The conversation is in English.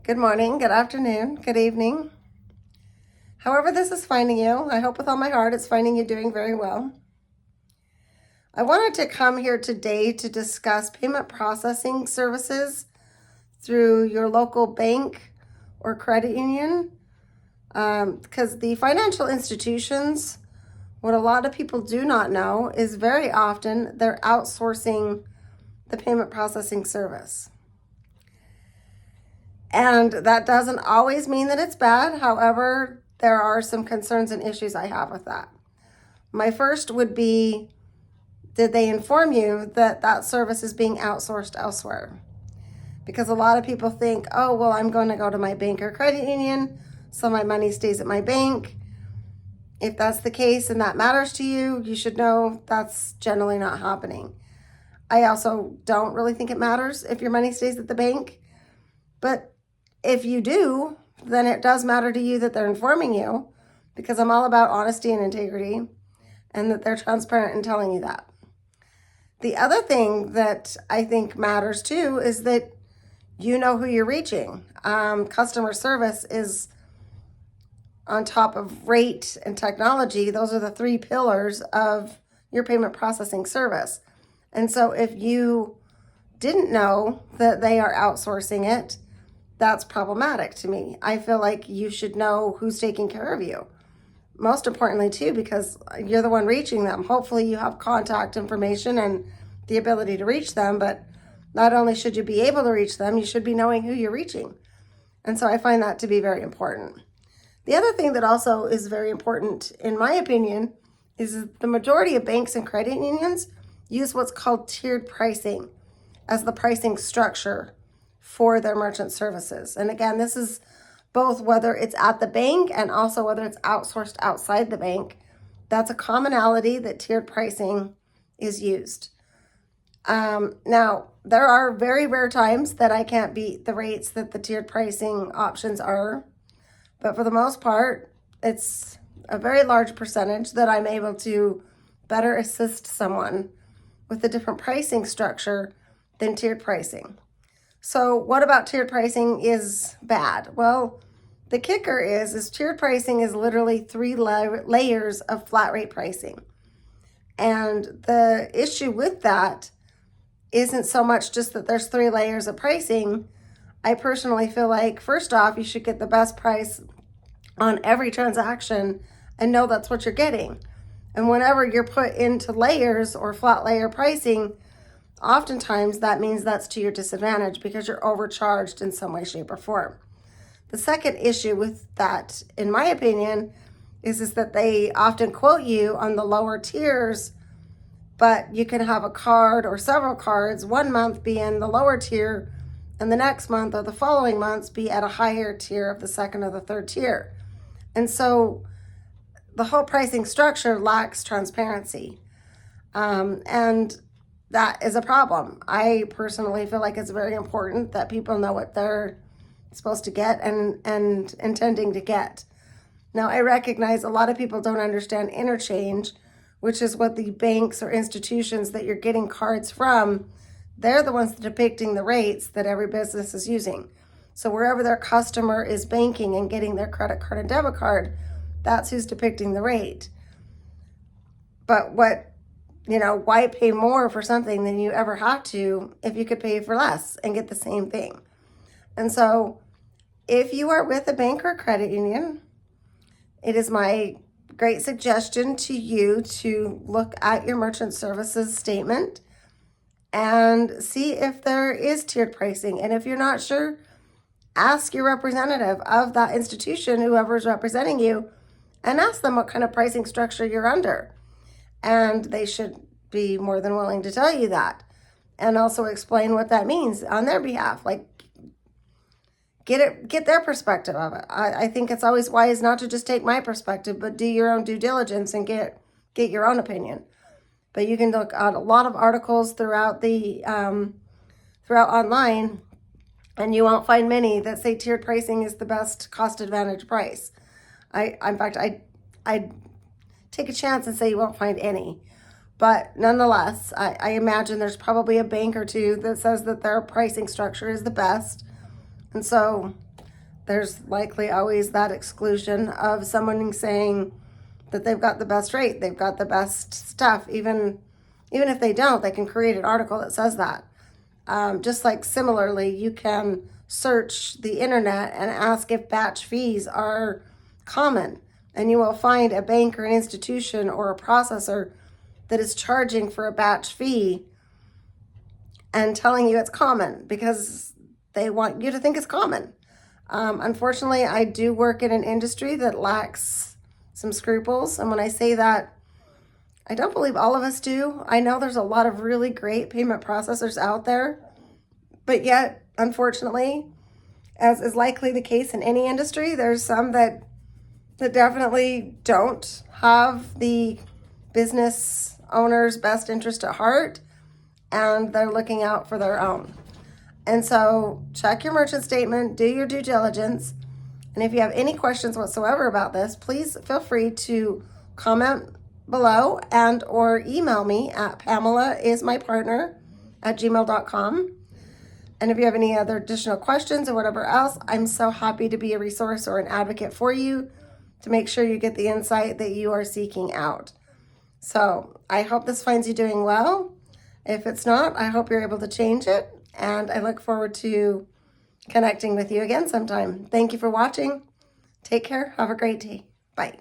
Good morning, good afternoon, good evening. However this is finding you, I hope with all my heart it's finding you doing very well. I wanted to come here today to discuss payment processing services through your local bank or credit union. Because the financial institutions, what a lot of people do not know is very often they're outsourcing the payment processing service. And that doesn't always mean that it's bad. However, there are some concerns and issues I have with that. My first would be, did they inform you that that service is being outsourced elsewhere? Because a lot of people think, oh, well, I'm going to go to my bank or credit union, so my money stays at my bank. If that's the case and that matters to you, you should know that's generally not happening. I also don't really think it matters if your money stays at the bank, but if you do, then it does matter to you that they're informing you, because I'm all about honesty and integrity and that they're transparent in telling you that. The other thing that I think matters too is that you know who you're reaching. Customer service is on top of rate and technology. Those are the three pillars of your payment processing service. And so if you didn't know that they are outsourcing it, that's problematic to me. I feel like you should know who's taking care of you. Most importantly too, because you're the one reaching them. Hopefully you have contact information and the ability to reach them, but not only should you be able to reach them, you should be knowing who you're reaching. And so I find that to be very important. The other thing that also is very important, in my opinion, is the majority of banks and credit unions use what's called tiered pricing as the pricing structure for their merchant services. And again, this is both whether it's at the bank and also whether it's outsourced outside the bank. That's a commonality that tiered pricing is used. Now, there are very rare times that I can't beat the rates that the tiered pricing options are, but for the most part, it's a very large percentage that I'm able to better assist someone with a different pricing structure than tiered pricing. So what about tiered pricing is bad? Well, the kicker is tiered pricing is literally three layers of flat rate pricing. And the issue with that isn't so much just that there's three layers of pricing. I personally feel like, first off, you should get the best price on every transaction and know that's what you're getting. And whenever you're put into layers or flat layer pricing, oftentimes that means that's to your disadvantage because you're overcharged in some way, shape, or form. The second issue with that, in my opinion, is that they often quote you on the lower tiers, but you can have a card or several cards, 1 month be in the lower tier, and the next month or the following months be at a higher tier of the second or the third tier. And so the whole pricing structure lacks transparency. And that is a problem. I personally feel like it's very important that people know what they're supposed to get and intending to get. Now, I recognize a lot of people don't understand interchange, which is what the banks or institutions that you're getting cards from, they're the ones depicting the rates that every business is using. So wherever their customer is banking and getting their credit card and debit card, that's who's depicting the rate. But why pay more for something than you ever have to if you could pay for less and get the same thing? And so if you are with a bank or credit union, it is my great suggestion to you to look at your merchant services statement and see if there is tiered pricing. And if you're not sure, ask your representative of that institution, whoever is representing you, and ask them what kind of pricing structure you're under. And they should be more than willing to tell you that and also explain what that means on their behalf. Like, get their perspective of it. I think it's always wise not to just take my perspective, but do your own due diligence and get your own opinion. But you can look at a lot of articles throughout online, and you won't find many that say tiered pricing is the best cost advantage price. In fact, I take a chance and say you won't find any. But nonetheless, I imagine there's probably a bank or two that says that their pricing structure is the best. And so there's likely always that exclusion of someone saying that they've got the best rate, they've got the best stuff. Even if they don't, they can create an article that says that. Just like similarly, you can search the internet and ask if batch fees are common, and you will find a bank or an institution or a processor that is charging for a batch fee and telling you it's common because they want you to think it's common. Unfortunately, I do work in an industry that lacks some scruples. And when I say that, I don't believe all of us do. I know there's a lot of really great payment processors out there, but yet, unfortunately, as is likely the case in any industry, there's some that definitely don't have the business owner's best interest at heart, and they're looking out for their own. And so check your merchant statement, do your due diligence. And if you have any questions whatsoever about this, please feel free to comment below and or email me at pamelaismypartner@gmail.com. And if you have any other additional questions or whatever else, I'm so happy to be a resource or an advocate for you to make sure you get the insight that you are seeking out. So I hope this finds you doing well. If it's not, I hope you're able to change it. And I look forward to connecting with you again sometime. Thank you for watching. Take care. Have a great day. Bye.